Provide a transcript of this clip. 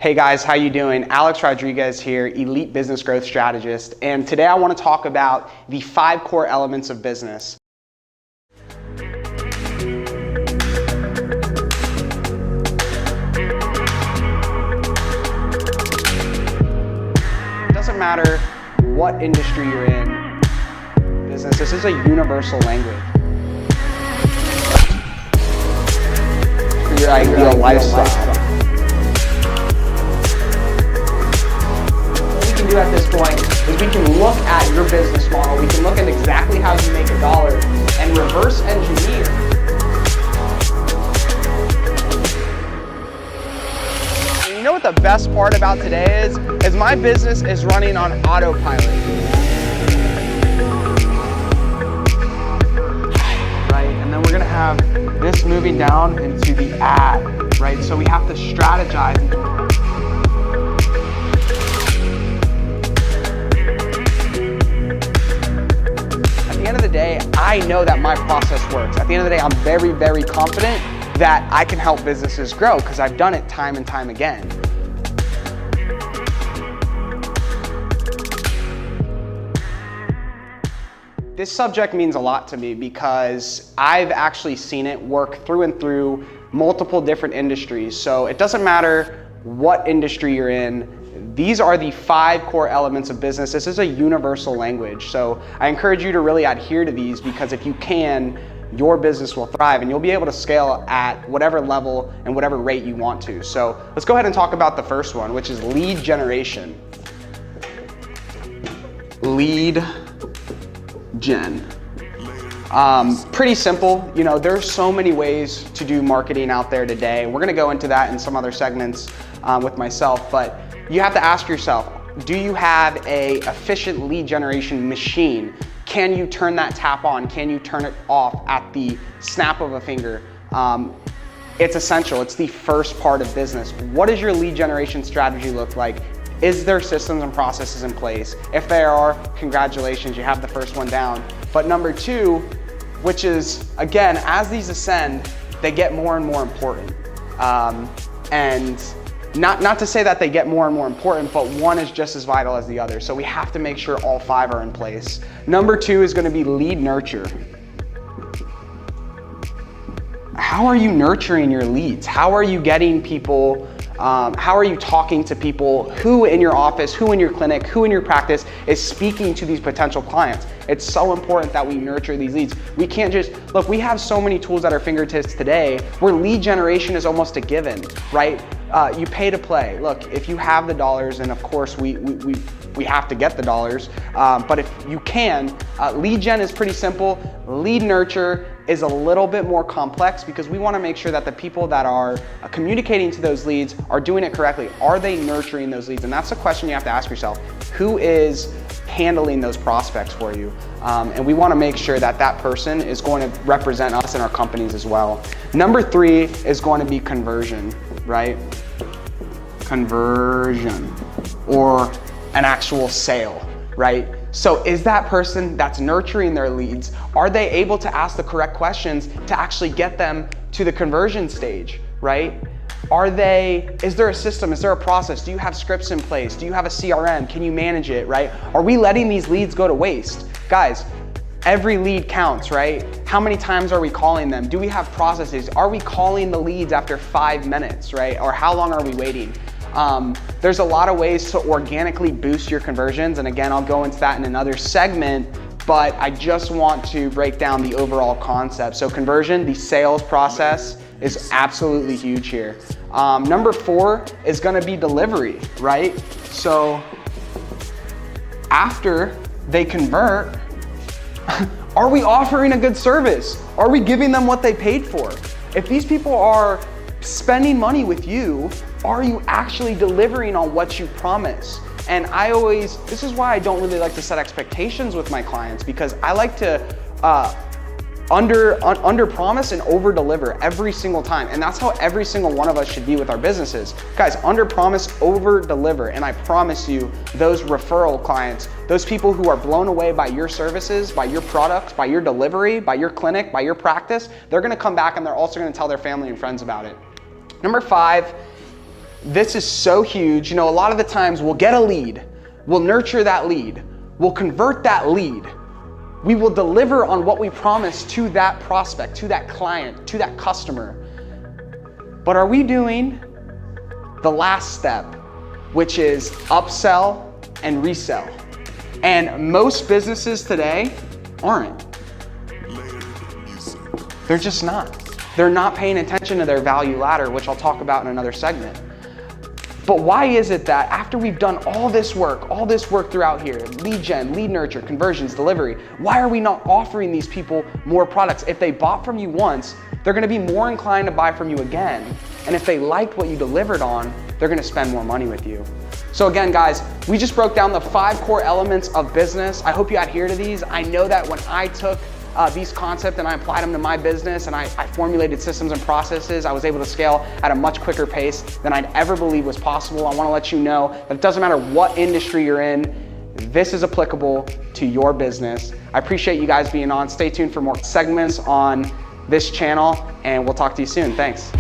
Hey guys, how you doing? Alex Rodriguez here, Elite Business Growth Strategist, and today I want to talk about the 5 core elements of business. It doesn't matter what industry you're in, business, this is a universal language. For your ideal lifestyle. Do at this point is we can look at your business model, we can look at exactly how you make a dollar and reverse engineer. And you know what the best part about today is my business is running on autopilot. Right, and then we're gonna have this moving down into the ad, right? So we have to strategize. At the end of the day, I know that my process works. At the end of the day, I'm very, very confident that I can help businesses grow because I've done it time and time again. This subject means a lot to me because I've actually seen it work through and through multiple different industries. So it doesn't matter what industry you're in, these are the 5 core elements of business. This is a universal language. So I encourage you to really adhere to these because if you can, your business will thrive and you'll be able to scale at whatever level and whatever rate you want to. So let's go ahead and talk about the first one, which is lead generation. Lead gen. Pretty simple. You know, there's so many ways to do marketing out there today. We're gonna go into that in some other segments with myself, but you have to ask yourself, do you have an efficient lead generation machine? Can you turn that tap on? Can you turn it off at the snap of a finger? It's essential. It's the first part of business. What does your lead generation strategy look like? Is there systems and processes in place? If there are, congratulations, you have the first one down. But number 2, which is, again, as these ascend, they get more and more important. And not to say that they get more and more important, but one is just as vital as the other. So we have to make sure all 5 are in place. Number 2 is going to be lead nurture. How are you nurturing your leads? How are you getting people, how are you talking to people? Who in your office, who in your clinic, who in your practice is speaking to these potential clients? It's so important that we nurture these leads. We can't just, look, we have so many tools at our fingertips today where lead generation is almost a given, right? You pay to play. Look, if you have the dollars, and of course we have to get the dollars, but if you can, lead gen is pretty simple. Lead nurture is a little bit more complex because we want to make sure that the people that are communicating to those leads are doing it correctly. Are they nurturing those leads? And that's the question you have to ask yourself. Who is handling those prospects for you? And we want to make sure that that person is going to represent us and our companies as well. Number 3 is going to be conversion, right? Conversion, or an actual sale, right? So is that person that's nurturing their leads, are they able to ask the correct questions to actually get them to the conversion stage, right? Is there a system, is there a process? Do you have scripts in place? Do you have a CRM? Can you manage it, right? Are we letting these leads go to waste? Guys, every lead counts, right? How many times are we calling them? Do we have processes? Are we calling the leads after 5 minutes, right? Or how long are we waiting? There's a lot of ways to organically boost your conversions. And again, I'll go into that in another segment, but I just want to break down the overall concept. So conversion, the sales process is absolutely huge here. Number 4 is gonna be delivery, right? So after they convert, are we offering a good service? Are we giving them what they paid for? If these people are spending money with you, are you actually delivering on what you promise? And this is why I don't really like to set expectations with my clients, because I like to under promise and over deliver every single time. And that's how every single one of us should be with our businesses. Guys, under promise, over deliver. And I promise you, those referral clients, those people who are blown away by your services, by your products, by your delivery, by your clinic, by your practice, they're gonna come back and they're also gonna tell their family and friends about it. Number 5 this is so huge. You know, a lot of the times we'll get a lead, we'll nurture that lead, we'll convert that lead. We will deliver on what we promised to that prospect, to that client, to that customer. But are we doing the last step, which is upsell and resell? And most businesses today aren't. They're just not. They're not paying attention to their value ladder, which I'll talk about in another segment. But why is it that after we've done all this work throughout here, lead gen, lead nurture, conversions, delivery, why are we not offering these people more products? If they bought from you once, they're gonna be more inclined to buy from you again. And if they liked what you delivered on, they're gonna spend more money with you. So again, guys, we just broke down the 5 core elements of business. I hope you adhere to these. I know that when I took these concepts and I applied them to my business and I formulated systems and processes, I was able to scale at a much quicker pace than I'd ever believe was possible. I wanna let you know that it doesn't matter what industry you're in, this is applicable to your business. I appreciate you guys being on. Stay tuned for more segments on this channel and we'll talk to you soon. Thanks.